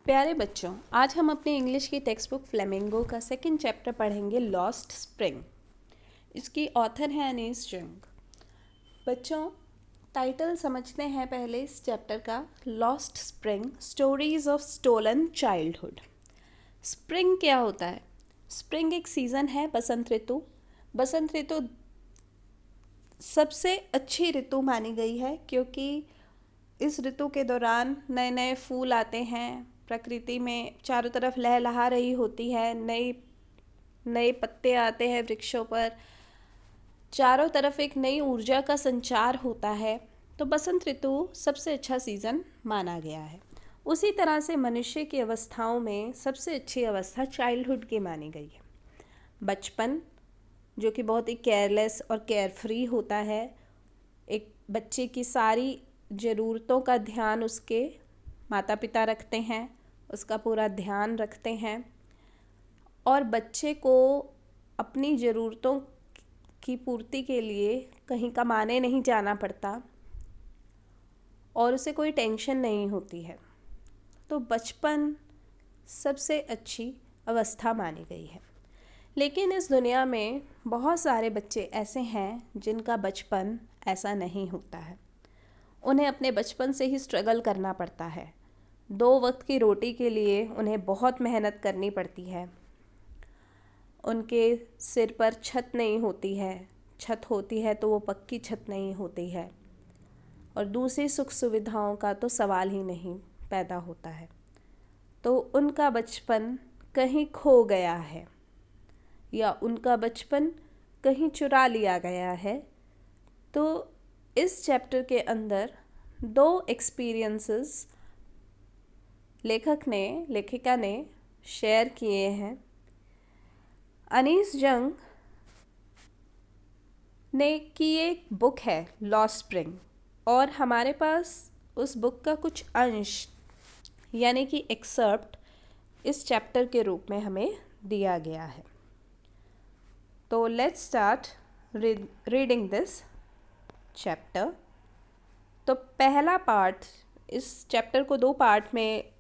प्यारे बच्चों, आज हम अपने इंग्लिश की टेक्स्ट बुक फ्लेमिंगो का सेकंड चैप्टर पढ़ेंगे, लॉस्ट स्प्रिंग। इसकी ऑथर है अनीस जंग। बच्चों, टाइटल समझते हैं पहले इस चैप्टर का, lost spring, stories of stolen childhood. Spring क्या होता है? स्प्रिंग एक सीज़न है, बसंत ऋतु। बसंत ऋतु सबसे अच्छी ऋतु मानी गई है क्योंकि इस ऋतु के दौरान नए नए फूल आते हैं, प्रकृति में चारों तरफ लहलहा रही होती है, नए नए पत्ते आते हैं वृक्षों पर, चारों तरफ एक नई ऊर्जा का संचार होता है। तो बसंत ऋतु सबसे अच्छा सीज़न माना गया है। उसी तरह से मनुष्य की अवस्थाओं में सबसे अच्छी अवस्था चाइल्डहुड की मानी गई है। बचपन, जो कि बहुत ही केयरलेस और केयरफ्री होता है। एक बच्चे की सारी ज़रूरतों का ध्यान उसके माता पिता रखते हैं, उसका पूरा ध्यान रखते हैं और बच्चे को अपनी ज़रूरतों की पूर्ति के लिए कहीं कमाने नहीं जाना पड़ता और उसे कोई टेंशन नहीं होती है। तो बचपन सबसे अच्छी अवस्था मानी गई है। लेकिन इस दुनिया में बहुत सारे बच्चे ऐसे हैं जिनका बचपन ऐसा नहीं होता है। उन्हें अपने बचपन से ही स्ट्रगल करना पड़ता है। 2 वक्त की रोटी के लिए उन्हें बहुत मेहनत करनी पड़ती है। उनके सिर पर छत नहीं होती है, छत होती है तो वो पक्की छत नहीं होती है, और दूसरी सुख सुविधाओं का तो सवाल ही नहीं पैदा होता है। तो उनका बचपन कहीं खो गया है या उनका बचपन कहीं चुरा लिया गया है। तो इस चैप्टर के अंदर 2 एक्सपीरियंसेस लेखिका ने शेयर किए हैं। अनीस जंग ने की एक बुक है लॉस्ट स्प्रिंग, और हमारे पास उस बुक का कुछ अंश यानी कि एक्सर्प्ट इस चैप्टर के रूप में हमें दिया गया है। तो let's start reading this chapter. तो पहला पार्ट, इस चैप्टर को 2 पार्ट में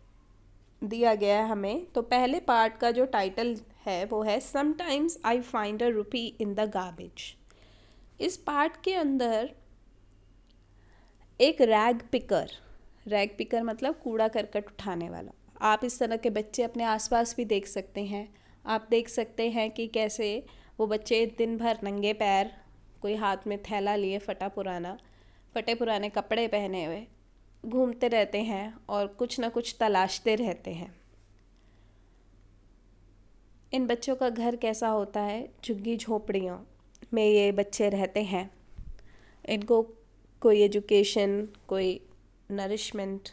दिया गया है हमें। तो पहले पार्ट का जो टाइटल है वो है sometimes I find a rupee in the garbage. इस पार्ट के अंदर एक रैग पिकर मतलब कूड़ा करकट उठाने वाला। आप इस तरह के बच्चे अपने आसपास भी देख सकते हैं। आप देख सकते हैं कि कैसे वो बच्चे दिन भर नंगे पैर, कोई हाथ में थैला लिए, फटे पुराने कपड़े पहने हुए घूमते रहते हैं और कुछ ना कुछ तलाशते रहते हैं। इन बच्चों का घर कैसा होता है? झुग्गी झोपड़ियों में ये बच्चे रहते हैं। इनको कोई एजुकेशन, कोई नरिशमेंट,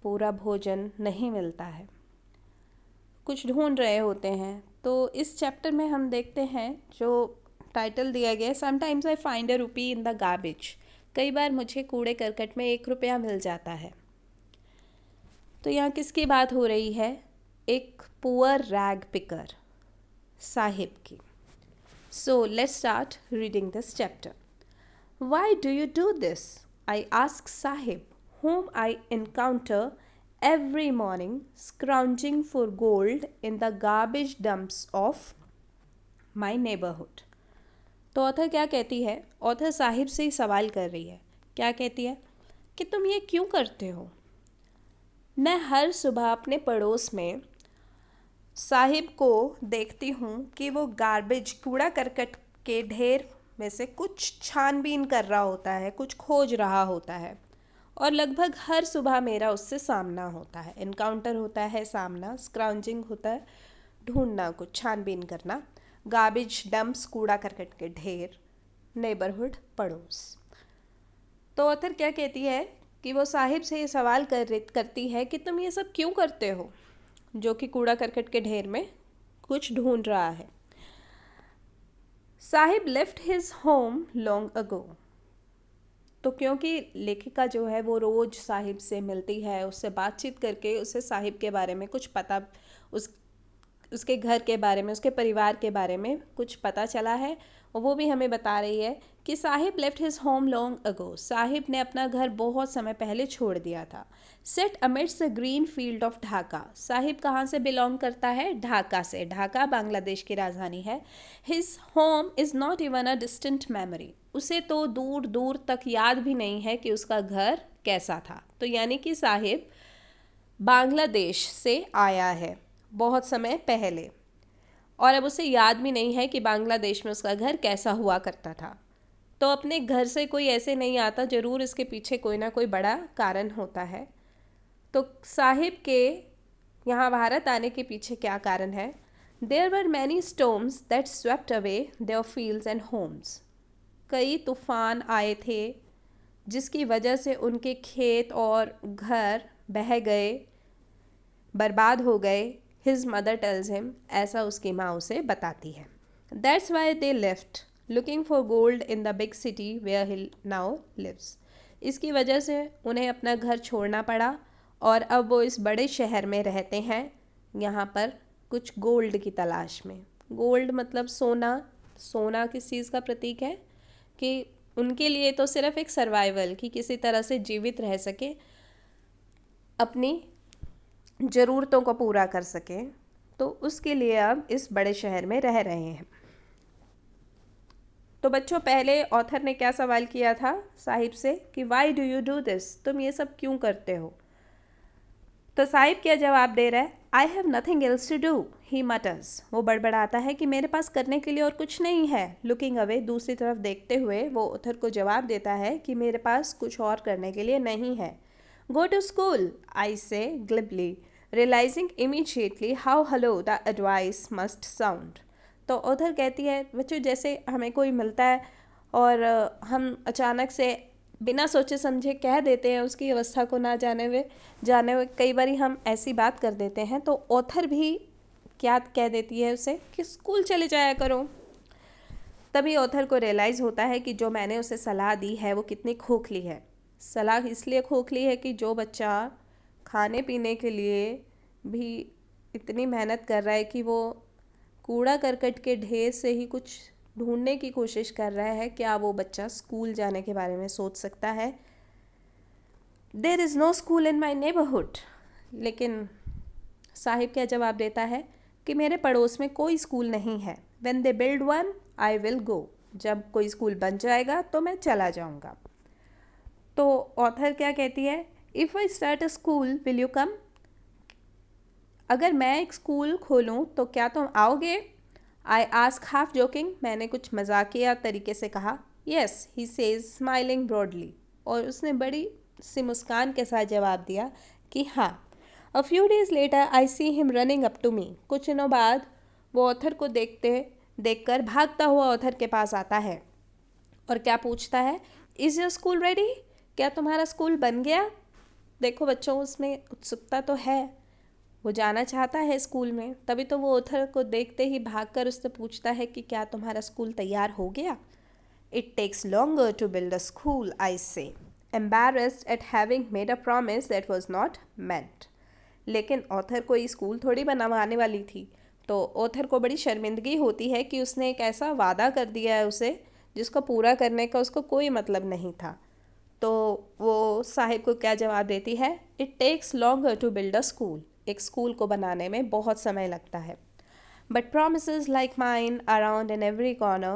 पूरा भोजन नहीं मिलता है, कुछ ढूंढ रहे होते हैं। तो इस चैप्टर में हम देखते हैं जो टाइटल दिया गया है, sometimes I find a rupee in the garbage. कई बार मुझे कूड़े करकट में 1 रुपया मिल जाता है। तो यहाँ किसकी बात हो रही है? एक पुअर रैग पिकर साहिब की। So let's start reading this chapter. Why do you do this? I ask Sahib, whom I encounter every morning scrounging for gold in the garbage dumps of my neighborhood. तो author क्या कहती है? Author Sahib से ही सवाल कर रही है। क्या कहती है? कि तुम ये क्यों करते हो? मैं हर सुबह अपने पड़ोस में साहिब को देखती हूँ कि वो गार्बेज, कूड़ा करकट के ढेर में से कुछ छानबीन कर रहा होता है, कुछ खोज रहा होता है, और लगभग हर सुबह मेरा उससे सामना होता है। इनकाउंटर होता है, सामना, स्क्राउंजिंग होता है, ढूंढना, कुछ छानबीन करना, गार्बेज डंप्स, कूड़ा करकट के ढेर, नेबरहुड, पड़ोस। तो ऑथर क्या कहती है कि वो साहिब से ये सवाल करती है कि तुम ये सब क्यों करते हो, जो कि कूड़ा करकट के ढेर में कुछ ढूंढ रहा है। Sahib left his home long ago. तो क्योंकि लेखिका जो है वो रोज़ साहिब से मिलती है, उससे बातचीत करके उसे साहिब के बारे में कुछ पता, उसके घर के बारे में, उसके परिवार के बारे में कुछ पता चला है, और वो भी हमें बता रही है कि Sahib left his home long ago, Sahib ने अपना घर बहुत समय पहले छोड़ दिया था। Set amidst the green field of Dhaka, Sahib कहाँ से बिलोंग करता है? ढाका से। ढाका बांग्लादेश की राजधानी है। His home is not even a distant memory, उसे तो दूर दूर तक याद भी नहीं है कि उसका घर कैसा था। तो यानी कि साहिब बांग्लादेश से आया है बहुत समय पहले और अब उसे याद भी नहीं है कि बांग्लादेश में उसका घर कैसा हुआ करता था। तो अपने घर से कोई ऐसे नहीं आता, ज़रूर इसके पीछे कोई ना कोई बड़ा कारण होता है। तो साहिब के यहाँ भारत आने के पीछे क्या कारण है? There were many storms that swept away their fields and homes, कई तूफान आए थे जिसकी वजह से उनके खेत और घर बह गए, बर्बाद हो गए। हिज मदर टेल्स हिम, ऐसा उसकी माँ उसे बताती है। That's why they left looking for gold in the big city where he now lives, इसकी वजह से उन्हें अपना घर छोड़ना पड़ा और अब वो इस बड़े शहर में रहते हैं, यहाँ पर कुछ गोल्ड की तलाश में। गोल्ड मतलब सोना। सोना किस चीज़ का प्रतीक है? कि उनके लिए तो सिर्फ एक सर्वाइवल, कि किसी तरह से जीवित रह सके, अपनी ज़रूरतों को पूरा कर सके, तो उसके लिए अब इस बड़े शहर में रह रहे हैं। तो बच्चों, पहले ऑथर ने क्या सवाल किया था साहिब से कि why do you do this, तुम ये सब क्यों करते हो? तो साहिब क्या जवाब दे रहा है? I have nothing else to do, he mutters, वो बड़बड़ाता है कि मेरे पास करने के लिए और कुछ नहीं है। लुकिंग अवे, दूसरी तरफ देखते हुए वो ऑथर को जवाब देता है कि मेरे पास कुछ और करने के लिए नहीं है। Go to school, I say glibly, realising immediately how hollow the advice must sound. तो ऑथर कहती है, बच्चों जैसे हमें कोई मिलता है और हम अचानक से बिना सोचे समझे कह देते हैं, उसकी अवस्था को ना जाने हुए कई बार हम ऐसी बात कर देते हैं। तो ऑथर भी क्या कह देती है उसे कि स्कूल चले जाया करो। तभी ऑथर को रियलाइज़ होता है कि जो मैंने उसे सलाह दी है वो कितनी खोखली है। सलाह इसलिए खोखली है कि जो बच्चा खाने पीने के लिए भी इतनी मेहनत कर रहा है कि वो कूड़ा करकट के ढेर से ही कुछ ढूंढने की कोशिश कर रहा है, क्या वो बच्चा स्कूल जाने के बारे में सोच सकता है? There is no school in my neighbourhood, लेकिन साहिब क्या जवाब देता है कि मेरे पड़ोस में कोई स्कूल नहीं है। When they build one I will go, जब कोई स्कूल बन जाएगा तो मैं चला जाऊंगा। तो ऑथर क्या कहती है? If I start a school will you come, अगर मैं एक स्कूल खोलूं तो क्या तुम आओगे? आई आस्क हाफ जोकिंग, मैंने कुछ मजाकिया तरीके से कहा। Yes, he says smiling broadly, और उसने बड़ी सी मुस्कान के साथ जवाब दिया कि हाँ। A few days later I see him running up to me, कुछ दिनों बाद वो ऑथर को देखकर भागता हुआ ऑथर के पास आता है और क्या पूछता है? इज़ योर स्कूल रेडी, क्या तुम्हारा स्कूल बन गया? देखो बच्चों, उसमें उत्सुकता तो है, वो जाना चाहता है स्कूल में। तभी तो वो ऑथर को देखते ही भागकर उससे पूछता है कि क्या तुम्हारा स्कूल तैयार हो गया? It takes longer to build a school, I say, embarrassed at having made a promise that was not meant. लेकिन ऑथर कोई स्कूल थोड़ी बनवाने वाली थी, तो ऑथर को बड़ी शर्मिंदगी होती है कि उसने एक ऐसा वादा कर दिया है उसे जिसको पूरा करने का उसको कोई मतलब नहीं था। तो वो साहिब को क्या जवाब देती है? It takes longer to build a school, एक स्कूल को बनाने में बहुत समय लगता है। But promises like mine around in every corner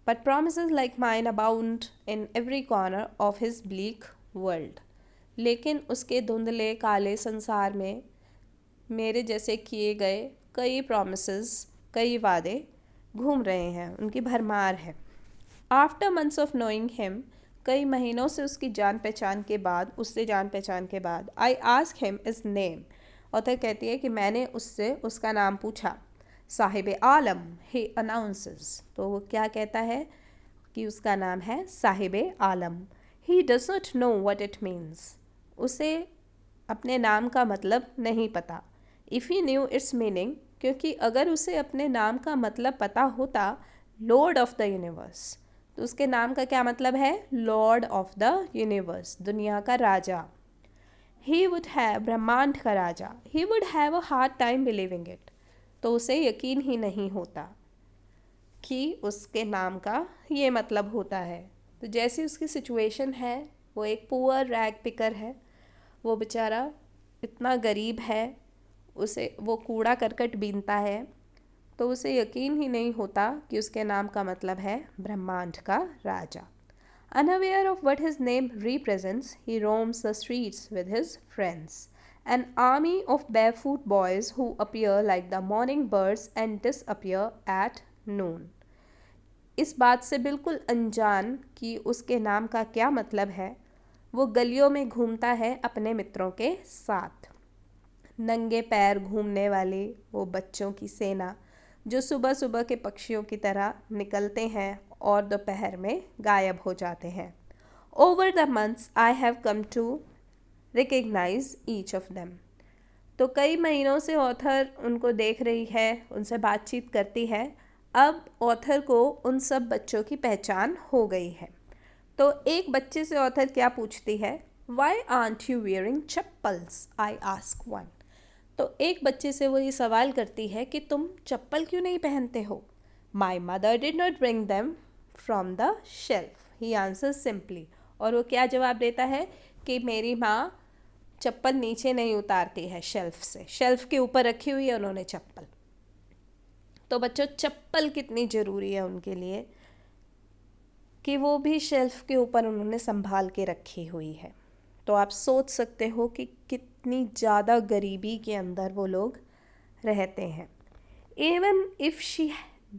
but promises like mine abound in every corner of his bleak world, लेकिन उसके धुंधले काले संसार में मेरे जैसे किए गए कई promises, कई वादे घूम रहे हैं, उनकी भरमार है। After months of knowing him, कई महीनों से उसकी उससे जान पहचान के बाद, I ask him is name, author कहती है कि मैंने उससे उसका नाम पूछा। साहिब आलम, ही अनाउंसेस, तो वो क्या कहता है कि उसका नाम है Sahib Alam. He does not know what it means, उसे अपने नाम का मतलब नहीं पता। If he knew its meaning, क्योंकि अगर उसे अपने नाम का मतलब पता होता, लॉर्ड ऑफ द यूनिवर्स, तो उसके नाम का क्या मतलब है? लॉर्ड ऑफ द यूनिवर्स, दुनिया का राजा। ही वुड हैव, ब्रह्मांड का राजा, he would have a hard time believing it, तो उसे यकीन ही नहीं होता कि उसके नाम का ये मतलब होता है। तो जैसी उसकी सिचुएशन है, वो एक पुअर रैग पिकर है, वो बेचारा इतना गरीब है, उसे वो कूड़ा करकट बीनता है, तो उसे यकीन ही नहीं होता कि उसके नाम का मतलब है ब्रह्मांड का राजा। Unaware of what his name represents, he roams the streets with his friends, an army of barefoot boys who appear like the morning birds and disappear at noon. इस बात से बिल्कुल अनजान कि उसके नाम का क्या मतलब है, वो गलियों में घूमता है अपने मित्रों के साथ। नंगे पैर घूमने वाले वो बच्चों की सेना जो सुबह सुबह के पक्षियों की तरह निकलते हैं और दोपहर में गायब हो जाते हैं। Over the months I have come to recognise each of them. तो कई महीनों से ऑथर उनको देख रही है, उनसे बातचीत करती है। अब ऑथर को उन सब बच्चों की पहचान हो गई है। तो एक बच्चे से ऑथर क्या पूछती है, Y aunt you wearing chappals, I ask one. तो एक बच्चे से वो ये सवाल करती है कि तुम चप्पल क्यों नहीं पहनते हो। My mother did not bring them from the shelf, he answers simply. और वो क्या जवाब देता है कि मेरी माँ चप्पल नीचे नहीं उतारती है शेल्फ से, शेल्फ के ऊपर रखी हुई है उन्होंने चप्पल। तो बच्चों, चप्पल कितनी ज़रूरी है उनके लिए कि वो भी शेल्फ के ऊपर उन्होंने संभाल के रखी हुई है। तो आप सोच सकते हो कि कितनी ज़्यादा गरीबी के अंदर वो लोग रहते हैं। Even if she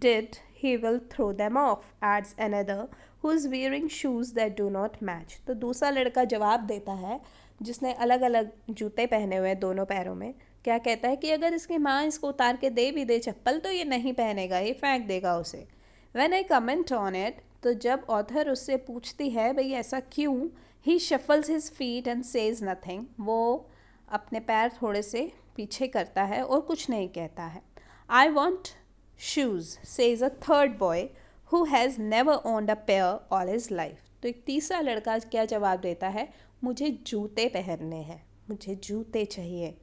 did, he will throw them off, adds another who is wearing shoes that do not match. तो दूसरा लड़का जवाब देता है जिसने अलग अलग जूते पहने हुए हैं दोनों पैरों में। क्या कहता है कि अगर इसकी माँ इसको उतार के दे भी दे चप्पल तो ये नहीं पहनेगा, ये फेंक देगा उसे। When I comment on it, तो जब ऑथर उससे पूछती है भाई ऐसा क्यों, he shuffles his feet and says nothing. वो अपने पैर थोड़े से पीछे करता है और कुछ नहीं कहता है। I want shoes, says a third boy who has never owned a pair all his life. तो एक तीसरा लड़का क्या जवाब देता है, मुझे जूते पहनने हैं, मुझे जूते चाहिए।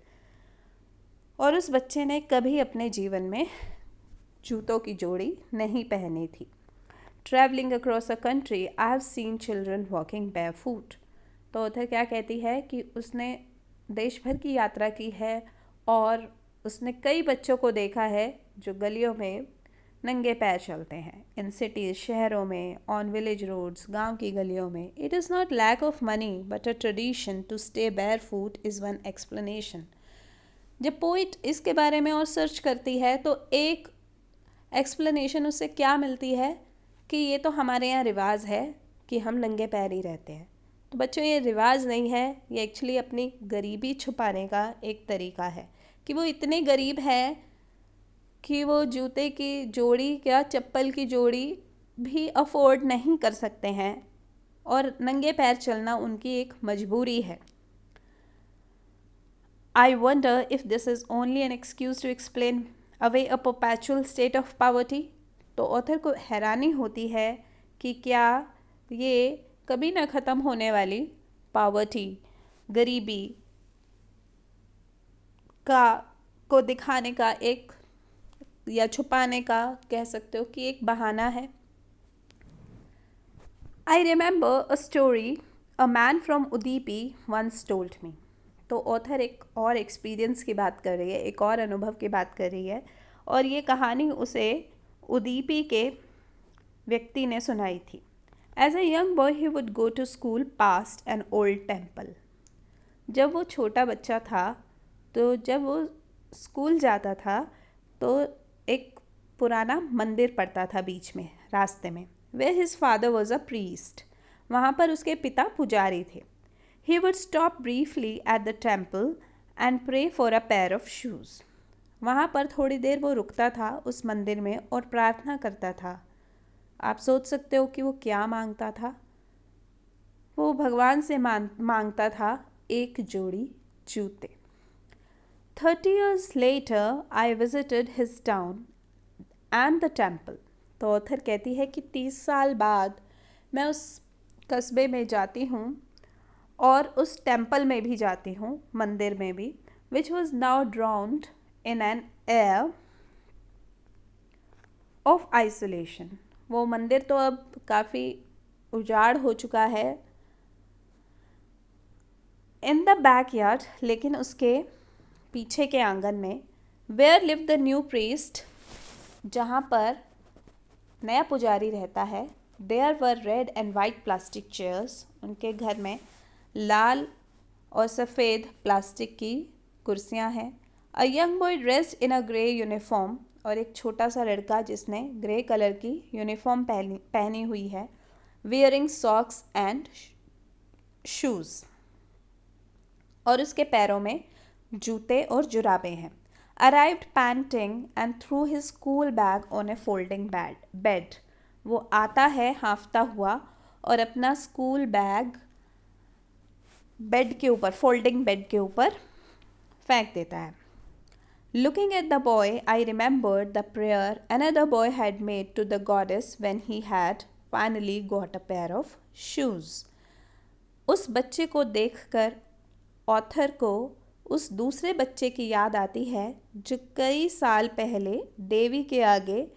और उस बच्चे ने कभी अपने जीवन में जूतों की जोड़ी नहीं पहनी थी। Traveling across a country, I have seen children walking barefoot. तो उधर क्या कहती है कि उसने देश भर की यात्रा की है और उसने कई बच्चों को देखा है जो गलियों में नंगे पैर चलते हैं। इन सिटीज़, शहरों में, ऑन विलेज रोड्स, गांव की गलियों में। It is not lack of money but a tradition to stay barefoot is one explanation. जब पोइट इसके बारे में और सर्च करती है तो एक एक्सप्लेनेशन उससे क्या मिलती है कि ये तो हमारे यहाँ रिवाज है कि हम नंगे पैर ही रहते हैं। तो बच्चों, ये रिवाज नहीं है, ये एक्चुअली अपनी गरीबी छुपाने का एक तरीका है कि वो इतने गरीब है कि वो जूते की जोड़ी या चप्पल की जोड़ी भी अफोर्ड नहीं कर सकते हैं और नंगे पैर चलना उनकी एक मजबूरी है। I wonder if this is only an excuse to explain away a perpetual state of poverty. तो ऑथर को हैरानी होती है कि क्या ये कभी ना ख़त्म होने वाली पावर्टी, गरीबी का को दिखाने का एक या छुपाने का कह सकते हो कि एक बहाना है। I remember a story a man from Udupi once told me. तो ऑथर एक और एक्सपीरियंस की बात कर रही है, एक और अनुभव की बात कर रही है और ये कहानी उसे उदीपी के व्यक्ति ने सुनाई थी। As a young boy he would go to school past an old temple. जब वो छोटा बच्चा था तो जब वो स्कूल जाता था तो एक पुराना मंदिर पड़ता था बीच में रास्ते में। Where his father was a priest. वहाँ पर उसके पिता पुजारी थे। He would stop briefly at the temple and pray for a pair of shoes. वहाँ पर थोड़ी देर वो रुकता था उस मंदिर में और प्रार्थना करता था। आप सोच सकते हो कि वो क्या मांगता था। वो भगवान से मांगता था एक जोड़ी जूते। 30 years later I visited his town and the temple. तो ऑथर कहती है कि 30 साल बाद मैं उस कस्बे में जाती हूँ और उस टेम्पल में भी जाती हूँ, मंदिर में भी, which was now drowned in an air of isolation. वो मंदिर तो अब काफ़ी उजाड़ हो चुका है। इन द बैकयार्ड, लेकिन उसके पीछे के आंगन में, where live the new priest, जहाँ पर नया पुजारी रहता है, there were red and white plastic chairs, उनके घर में लाल और सफ़ेद प्लास्टिक की कुर्सियाँ हैं। A young boy dressed in a grey uniform, और एक छोटा सा लड़का जिसने ग्रे कलर की यूनिफॉर्म पहनी हुई है, वियरिंग सॉक्स एंड शूज़, और उसके पैरों में जूते और जुराबें हैं। Arrived painting and through his school bag on A folding bed, वो आता है हाँफता हुआ और अपना स्कूल बैग बेड के ऊपर, फोल्डिंग बेड के ऊपर फेंक देता है। Looking at the boy, I remembered the prayer another boy had made to the goddess when he had finally got a pair of shoes. उस बच्चे को देखकर ऑथर को उस दूसरे बच्चे की याद आती है जो कई साल पहले देवी के आगे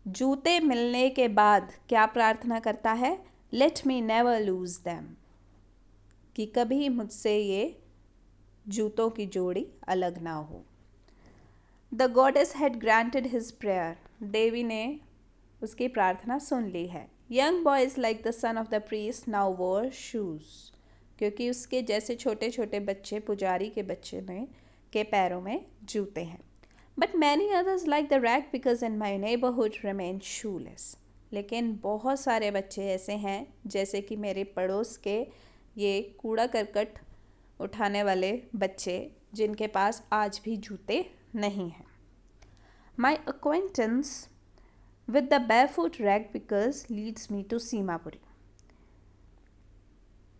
जूते मिलने के बाद क्या प्रार्थना करता है, Let me never lose them, कि कभी मुझसे ये जूतों की जोड़ी अलग ना हो। The goddess had granted his prayer, देवी ने उसकी प्रार्थना सुन ली है। Young boys like the son of the priest now wore shoes, क्योंकि उसके जैसे छोटे छोटे बच्चे, पुजारी के बच्चे में के पैरों में जूते हैं। But many others like the rag because in my neighbourhood remain shoelace, लेकिन बहुत सारे बच्चे ऐसे हैं जैसे कि मेरे पड़ोस के ये कूड़ा करकट उठाने वाले बच्चे जिनके पास आज भी जूते नहीं हैं। My acquaintance with the barefoot rag pickers leads me to Seemapuri,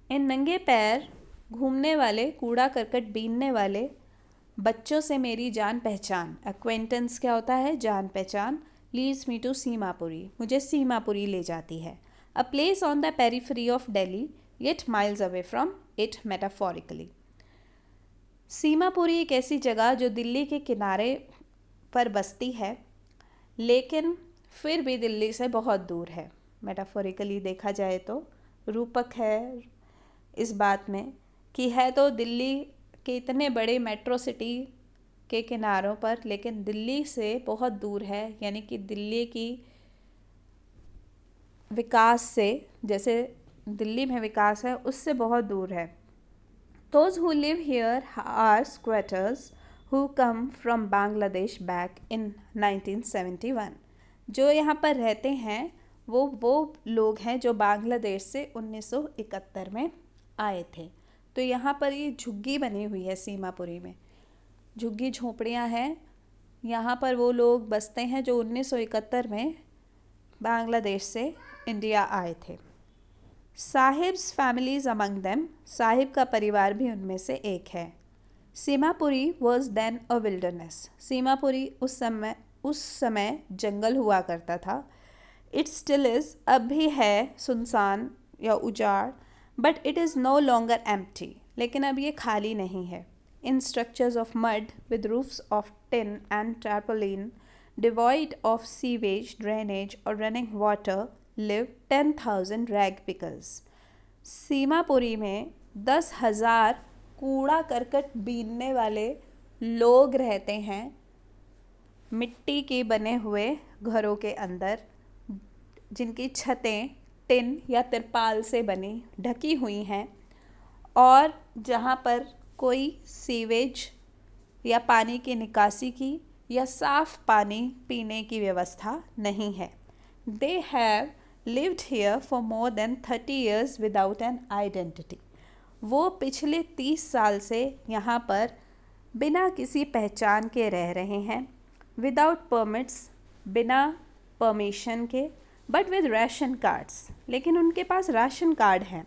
इन नंगे पैर घूमने वाले, कूड़ा करकट बीनने वाले बच्चों से मेरी जान पहचान, एक्वेंटेंस क्या होता है, जान पहचान, लीड्स मी टू सीमापुरी, मुझे सीमापुरी ले जाती है। A place on the periphery of Delhi yet miles away from it metaphorically, Seemapuri एक ऐसी जगह जो दिल्ली के किनारे पर बसती है लेकिन फिर भी दिल्ली से बहुत दूर है। मेटाफोरिकली देखा जाए तो रूपक है इस बात में कि है तो दिल्ली के इतने बड़े मेट्रो सिटी के किनारों पर, लेकिन दिल्ली से बहुत दूर है, यानी कि दिल्ली की विकास से, जैसे दिल्ली में विकास है उससे बहुत दूर है। Those who live here are squatters who come from Bangladesh back in 1971. जो यहाँ पर रहते हैं वो लोग हैं जो बांग्लादेश से 1971 में आए थे। तो यहाँ पर ये झुग्गी बनी हुई है सीमापुरी में, झुग्गी झोपड़ियाँ हैं, यहाँ पर वो लोग बसते हैं जो 1971 में बांग्लादेश से इंडिया आए थे। Saheb's families among them, Saheb का परिवार भी उनमें से एक है। Seemapuri was then a wilderness, Seemapuri उस समय जंगल हुआ करता था। इट स्टिल इज़, अब भी है सुनसान या उजाड़, but it is no longer empty, लेकिन अब ये खाली नहीं है। In structures of mud with roofs of tin and tarpaulin, devoid of sewage, drainage और running water, live 10,000 rag pickers. Seemapuri में 10,000 कूड़ा करकट बीनने वाले लोग रहते हैं, मिट्टी के बने हुए घरों के अंदर, जिनकी छतें टिन या तिरपाल से बनी ढकी हुई हैं, और जहाँ पर कोई सीवेज या पानी की निकासी की या साफ़ पानी पीने की व्यवस्था नहीं है। They have lived here for more than 30 years without an identity. वो पिछले 30 साल से यहाँ पर बिना किसी पहचान के रह रहे हैं, विदाउट परमिट्स, बिना परमिशन के, बट विद राशन कार्ड्स, लेकिन उनके पास राशन कार्ड हैं।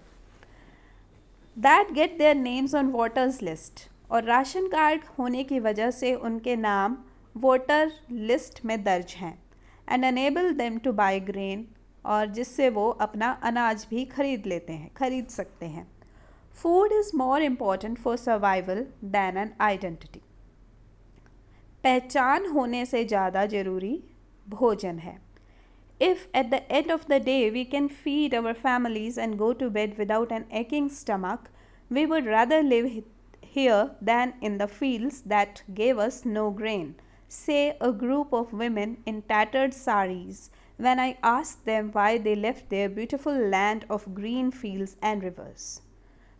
That get their names on voters list, और राशन कार्ड होने की वजह से उनके नाम वोटर लिस्ट में दर्ज हैं। And enable them to buy grain, और जिससे वो अपना अनाज भी खरीद सकते हैं। Food is more important for survival than an identity, पहचान होने से ज़्यादा ज़रूरी भोजन है। If at the end of the day we can feed our families and go to bed without an aching stomach, we would rather live here than in the fields that gave us no grain, say a group of women in tattered saris when I asked them why they left their beautiful land of green fields and rivers.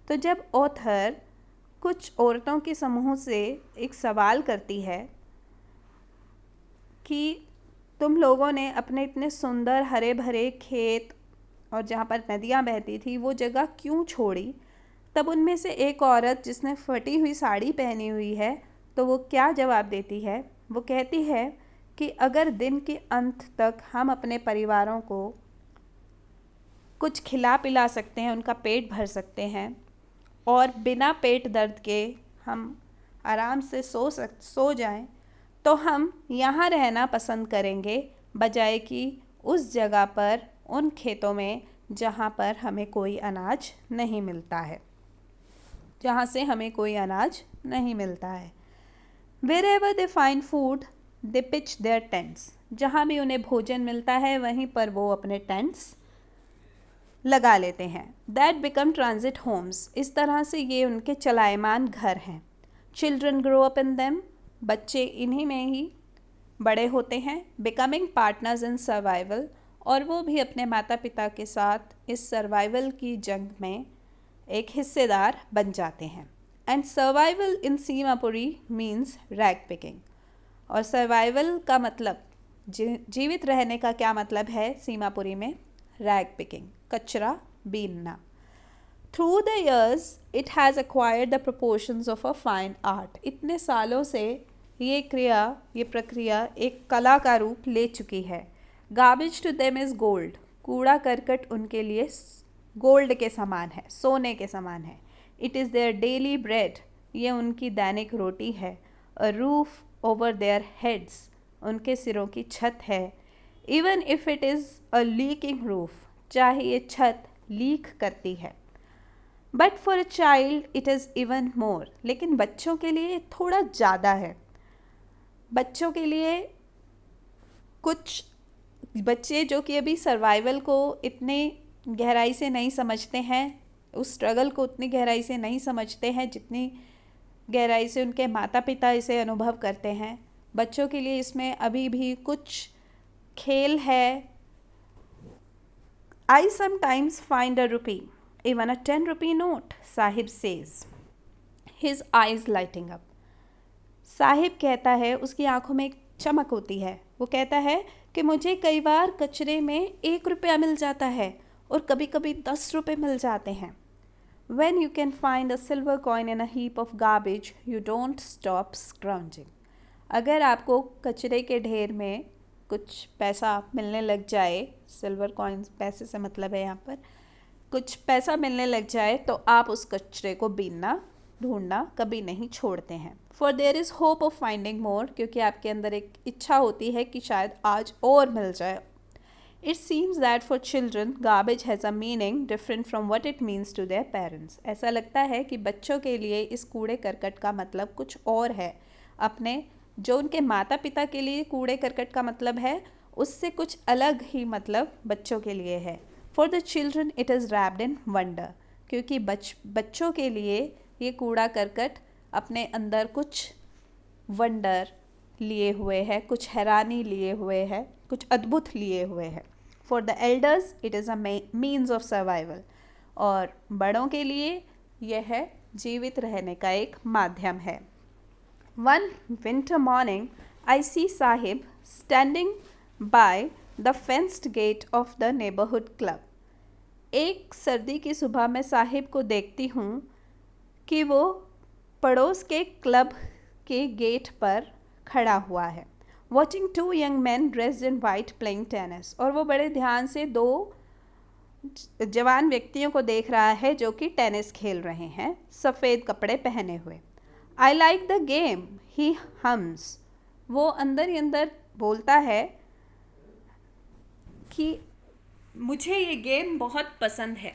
तो जब author कुछ औरतों के समूह से एक सवाल करती है कि तुम लोगों ने अपने इतने सुंदर हरे भरे खेत और जहाँ पर नदियाँ बहती थी वो जगह क्यों छोड़ी, तब उनमें से एक औरत जिसने फटी हुई साड़ी पहनी हुई है तो वो क्या जवाब देती है। वो कहती है कि अगर दिन के अंत तक हम अपने परिवारों को कुछ खिला पिला सकते हैं, उनका पेट भर सकते हैं और बिना पेट दर्द के हम आराम से सो जाएं, तो हम यहाँ रहना पसंद करेंगे बजाय कि उस जगह पर, उन खेतों में जहाँ पर हमें कोई अनाज नहीं मिलता है, जहाँ से हमें कोई अनाज नहीं मिलता है। Wherever they find food, they pitch their tents. जहाँ भी उन्हें भोजन मिलता है वहीं पर वो अपने टेंट्स लगा लेते हैं। That become transit homes. इस तरह से ये उनके चलायमान घर हैं। Children grow up in them. बच्चे इन्हीं में ही बड़े होते हैं। बिकमिंग पार्टनर्स इन सर्वाइवल, और वो भी अपने माता पिता के साथ इस सर्वाइवल की जंग में एक हिस्सेदार बन जाते हैं। And survival in Seemapuri means rag picking, और सर्वाइवल का मतलब जीवित रहने का क्या मतलब है सीमापुरी में, रैग पिकिंग, कचरा बीनना। Through the years it has acquired the proportions of a fine art. इतने सालों से ये प्रक्रिया एक कला का रूप ले चुकी है। Garbage to them is gold. कूड़ा करकट उनके लिए गोल्ड के समान है, सोने के समान है। It is their daily bread. ये उनकी दैनिक रोटी है। A roof over their heads. उनके सिरों की छत है। Even if it is a leaking roof. चाहे ये छत लीक करती है। But for a child it is even more. लेकिन बच्चों के लिए थोड़ा ज़्यादा है। बच्चों के लिए, कुछ बच्चे जो कि अभी सर्वाइवल को इतने गहराई से नहीं समझते हैं, उस स्ट्रगल को उतनी गहराई से नहीं समझते हैं जितनी गहराई से उनके माता पिता इसे अनुभव करते हैं। बच्चों के लिए इसमें अभी भी कुछ खेल है। I sometimes find a rupee, even a 10 rupee note, Sahib says, his eyes lighting up. Sahib कहता है, उसकी आंखों में एक चमक होती है। वो कहता है कि मुझे कई बार कचरे में 1 रुपया मिल जाता है और कभी कभी 10 रुपये मिल जाते हैं। When you can find a silver coin in a heap of garbage, you don't stop scrounging. अगर आपको कचरे के ढेर में कुछ पैसा मिलने लग जाए, सिल्वर कॉइन्स पैसे से मतलब है यहाँ पर, कुछ पैसा मिलने लग जाए तो आप उस कचरे को बीनना, ढूंढना कभी नहीं छोड़ते हैं। For there is hope of finding more, क्योंकि आपके अंदर एक इच्छा होती है कि शायद आज और मिल जाए। It seems that for children garbage has a meaning different from what it means to their parents. ऐसा लगता है कि बच्चों के लिए इस कूड़े करकट का मतलब कुछ और है, अपने जो उनके माता पिता के लिए कूड़े करकट का मतलब है उससे कुछ अलग ही मतलब बच्चों के लिए है। For the children it is wrapped in wonder, क्योंकि बच्चों के लिए ये कूड़ा करकट अपने अंदर कुछ वंडर लिए हुए है, कुछ हैरानी लिए हुए है, कुछ अद्भुत लिए हुए है। For the elders it is a means of survival, और बड़ों के लिए यह है जीवित रहने का एक माध्यम है। One winter morning, I see Sahib standing by the fenced gate of the neighborhood club. एक सर्दी की सुबह मैं साहिब को देखती हूँ कि वो पड़ोस के क्लब के गेट पर खड़ा हुआ है। Watching two young men dressed in white playing tennis. और वो बड़े ध्यान से दो जवान व्यक्तियों को देख रहा है जो कि टेनिस खेल रहे हैं, सफ़ेद कपड़े पहने हुए। I like the game, he hums. वो अंदर ही अंदर बोलता है कि मुझे ये गेम बहुत पसंद है,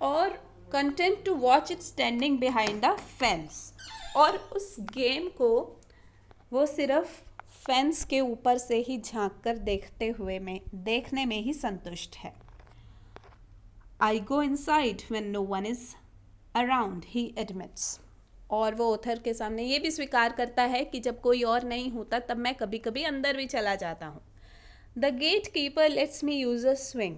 और content to watch it standing behind the fence. और उस गेम को वो सिर्फ फेंस के ऊपर से ही झांककर देखने में ही संतुष्ट है। I go inside when no one is around, he admits. और वो ऑथर के सामने ये भी स्वीकार करता है कि जब कोई और नहीं होता तब मैं कभी कभी अंदर भी चला जाता हूँ। The gatekeeper lets me use a swing,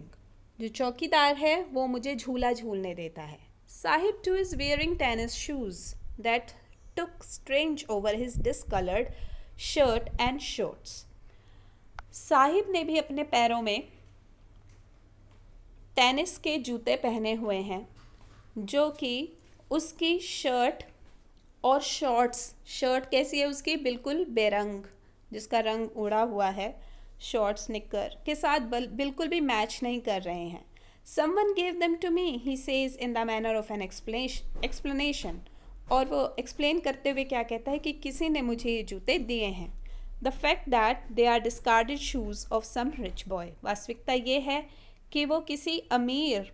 जो चौकीदार है वो मुझे झूला झूलने देता है। Saheb too is wearing tennis shoes that look strange over his discoloured shirt and shorts. Saheb ने भी अपने पैरों में टेनिस के जूते पहने हुए हैं जो कि उसकी शर्ट और शॉर्ट्स, शर्ट कैसी है उसकी, बिल्कुल बेरंग, जिसका रंग उड़ा हुआ है, शॉर्ट्स निक्कर के साथ बिल्कुल भी मैच नहीं कर रहे हैं। Someone gave them to me, he says in the manner of an explanation. और वो एक्सप्लेन करते हुए क्या कहता है कि किसी ने मुझे ये जूते दिए हैं। The fact that they are discarded shoes of some rich boy, वास्तविकता ये है कि वो किसी अमीर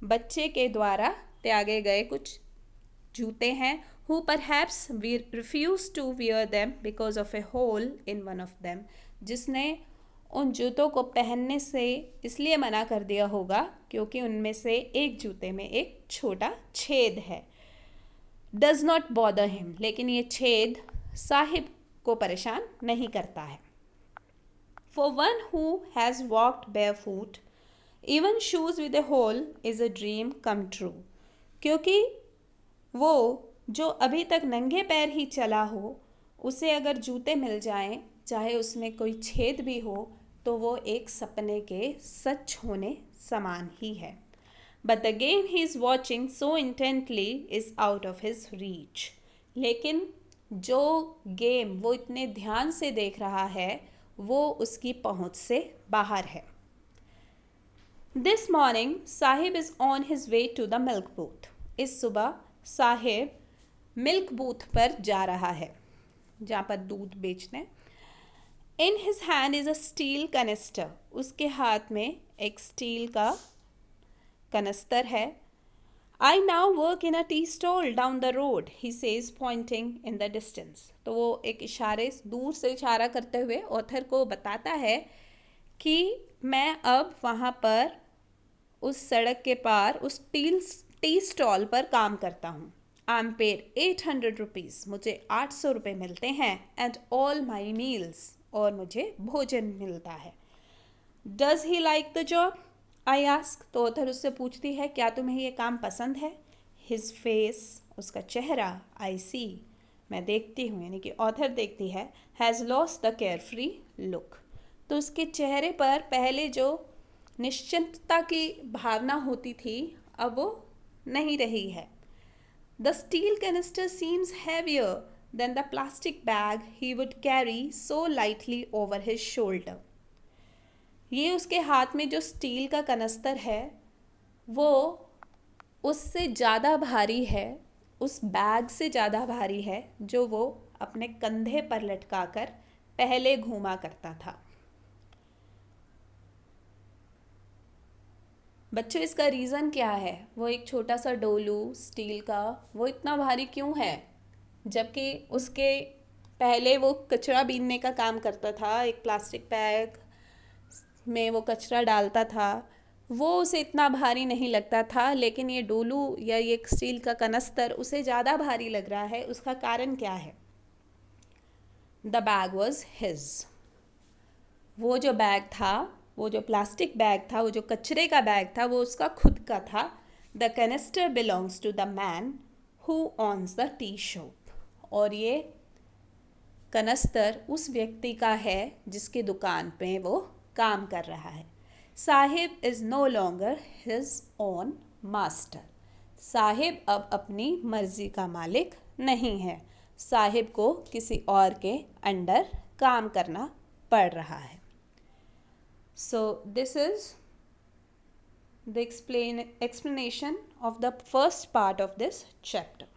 बच्चे के द्वारा त्यागे गए कुछ जूते हैं। who perhaps refused to wear them because of a hole in one of them, जिसने उन जूतों को पहनने से इसलिए मना कर दिया होगा क्योंकि उनमें से एक जूते में एक छोटा छेद है। does not bother him, लेकिन ये छेद साहिब को परेशान नहीं करता है। for one who has walked barefoot, even shoes with a hole is a dream come true, क्योंकि वो जो अभी तक नंगे पैर ही चला हो, उसे अगर जूते मिल जाएं, चाहे उसमें कोई छेद भी हो, तो वो एक सपने के सच होने समान ही है। But the game he is watching so intently is out of his reach, लेकिन जो गेम वो इतने ध्यान से देख रहा है वो उसकी पहुंच से बाहर है। This morning Saheb is on his way to the milk booth, इस सुबह साहिब मिल्क बूथ पर जा रहा है जहाँ पर दूध बेचते हैं। In his hand is a steel canister, उसके हाथ में एक स्टील का कनस्तर है। I now work in a tea stall down the road, he says pointing in the distance. तो वो एक दूर से इशारा करते हुए ऑथर को बताता है कि मैं अब वहाँ पर उस सड़क के पार उस टी स्टॉल पर काम करता हूँ। आई एम पेड 800 रुपीज़, मुझे 800 रुपये मिलते हैं। एंड ऑल माई मील्स, और मुझे भोजन मिलता है। Does he like the job, I ask. तो ऑथर उससे पूछती है क्या तुम्हें ये काम पसंद है। हिज फेस, उसका चेहरा, आई सी, मैं देखती हूँ, यानी कि ऑथर देखती है, has lost the care free look. तो उसके चेहरे पर पहले जो निश्चिंतता की भावना होती थी अब वो नहीं रही है। The steel canister seems heavier than the plastic bag he would carry so lightly over his shoulder. ये उसके हाथ में जो स्टील का कनस्तर है वो उससे ज़्यादा भारी है, उस बैग से ज़्यादा भारी है जो वो अपने कंधे पर लटकाकर पहले घूमा करता था। बच्चों, इसका रीज़न क्या है? वो एक छोटा सा डोलू स्टील का, वो इतना भारी क्यों है? जबकि उसके पहले वो कचरा बीनने का काम करता था, एक प्लास्टिक बैग में वो कचरा डालता था, वो उसे इतना भारी नहीं लगता था। लेकिन ये डोलू या ये स्टील का कनस्तर उसे ज़्यादा भारी लग रहा है। उसका कारण क्या है? द बैग वॉज हिज, वो जो बैग था, वो जो प्लास्टिक बैग था, वो जो कचरे का बैग था, वो उसका खुद का था। The canister belongs to the man who owns the tea shop, और ये कनस्तर उस व्यक्ति का है जिसकी दुकान पे वो काम कर रहा है। Saheb is no longer his own master, Saheb अब अपनी मर्जी का मालिक नहीं है, साहिब को किसी और के अंडर काम करना पड़ रहा है। So this is the explanation of the first part of this chapter.